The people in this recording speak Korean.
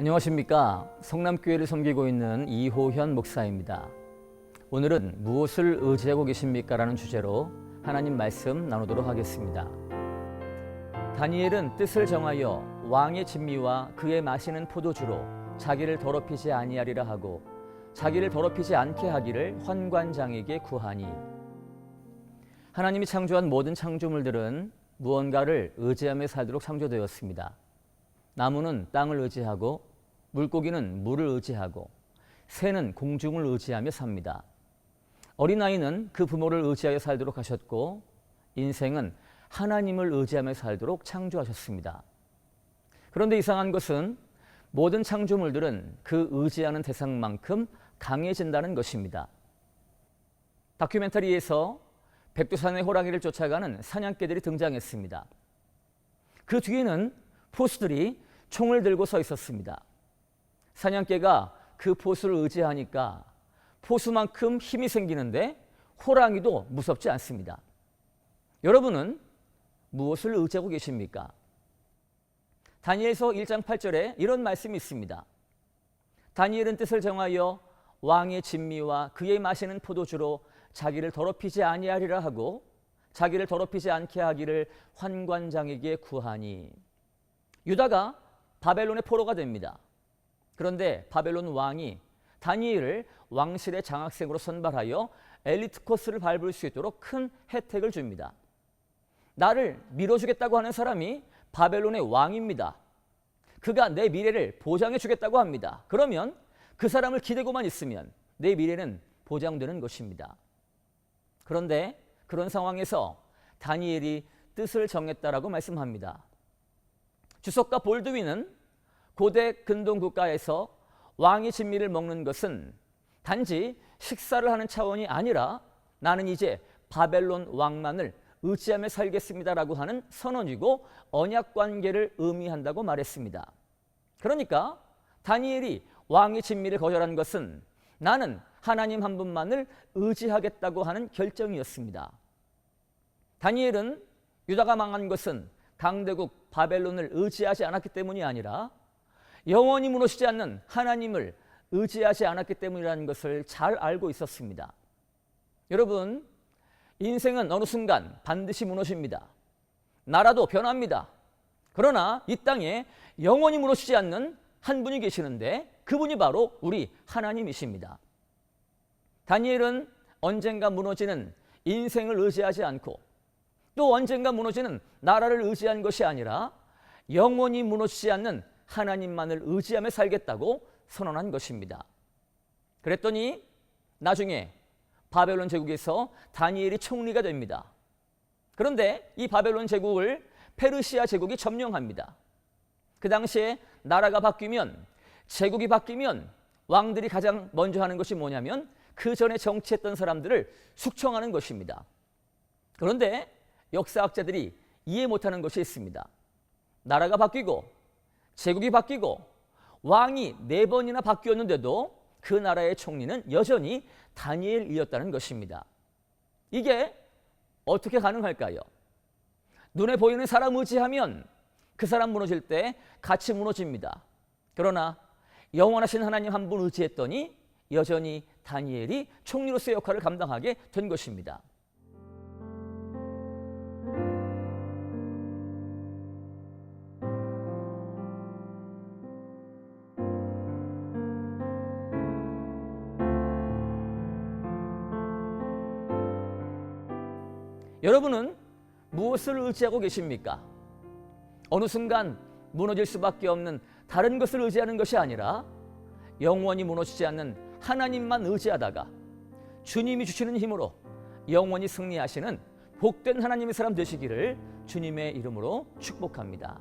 안녕하십니까. 성남교회를 섬기고 있는 이호현 목사입니다. 오늘은 무엇을 의지하고 계십니까? 라는 주제로 하나님 말씀 나누도록 하겠습니다. 다니엘은 뜻을 정하여 왕의 진미와 그의 마시는 포도주로 자기를 더럽히지 아니하리라 하고 자기를 더럽히지 않게 하기를 환관장에게 구하니. 하나님이 창조한 모든 창조물들은 무언가를 의지하며 살도록 창조되었습니다. 나무는 땅을 의지하고 물고기는 물을 의지하고 새는 공중을 의지하며 삽니다. 어린아이는 그 부모를 의지하여 살도록 하셨고 인생은 하나님을 의지하며 살도록 창조하셨습니다. 그런데 이상한 것은 모든 창조물들은 그 의지하는 대상만큼 강해진다는 것입니다. 다큐멘터리에서 백두산의 호랑이를 쫓아가는 사냥개들이 등장했습니다. 그 뒤에는 포수들이 총을 들고 서 있었습니다. 사냥개가 그 포수를 의지하니까 포수만큼 힘이 생기는데 호랑이도 무섭지 않습니다. 여러분은 무엇을 의지하고 계십니까? 다니엘서 1장 8절에 이런 말씀이 있습니다. 다니엘은 뜻을 정하여 왕의 진미와 그의 마시는 포도주로 자기를 더럽히지 아니하리라 하고 자기를 더럽히지 않게 하기를 환관장에게 구하니. 유다가 바벨론의 포로가 됩니다. 그런데 바벨론 왕이 다니엘을 왕실의 장학생으로 선발하여 엘리트 코스를 밟을 수 있도록 큰 혜택을 줍니다. 나를 밀어주겠다고 하는 사람이 바벨론의 왕입니다. 그가 내 미래를 보장해 주겠다고 합니다. 그러면 그 사람을 기대고만 있으면 내 미래는 보장되는 것입니다. 그런데 그런 상황에서 다니엘이 뜻을 정했다라고 말씀합니다. 주석가 볼드윈은 고대 근동 국가에서 왕의 진미를 먹는 것은 단지 식사를 하는 차원이 아니라 나는 이제 바벨론 왕만을 의지하며 살겠습니다라고 하는 선언이고 언약 관계를 의미한다고 말했습니다. 그러니까 다니엘이 왕의 진미를 거절한 것은 나는 하나님 한 분만을 의지하겠다고 하는 결정이었습니다. 다니엘은 유다가 망한 것은 강대국 바벨론을 의지하지 않았기 때문이 아니라 영원히 무너지지 않는 하나님을 의지하지 않았기 때문이라는 것을 잘 알고 있었습니다. 여러분, 인생은 어느 순간 반드시 무너집니다. 나라도 변합니다. 그러나 이 땅에 영원히 무너지지 않는 한 분이 계시는데 그분이 바로 우리 하나님이십니다. 다니엘은 언젠가 무너지는 인생을 의지하지 않고 또 언젠가 무너지는 나라를 의지한 것이 아니라 영원히 무너지지 않는 하나님만을 의지하며 살겠다고 선언한 것입니다. 그랬더니 나중에 바벨론 제국에서 다니엘이 총리가 됩니다. 그런데 이 바벨론 제국을 페르시아 제국이 점령합니다. 그 당시에 나라가 바뀌면, 제국이 바뀌면 왕들이 가장 먼저 하는 것이 뭐냐면 그 전에 정치했던 사람들을 숙청하는 것입니다. 그런데 역사학자들이 이해 못하는 것이 있습니다. 나라가 바뀌고 제국이 바뀌고 왕이 4번이나 바뀌었는데도 그 나라의 총리는 여전히 다니엘이었다는 것입니다. 이게 어떻게 가능할까요? 눈에 보이는 사람 의지하면 그 사람 무너질 때 같이 무너집니다. 그러나 영원하신 하나님 한 분 의지했더니 여전히 다니엘이 총리로서의 역할을 감당하게 된 것입니다. 여러분은 무엇을 의지하고 계십니까? 어느 순간 무너질 수밖에 없는 다른 것을 의지하는 것이 아니라 영원히 무너지지 않는 하나님만 의지하다가 주님이 주시는 힘으로 영원히 승리하시는 복된 하나님의 사람 되시기를 주님의 이름으로 축복합니다.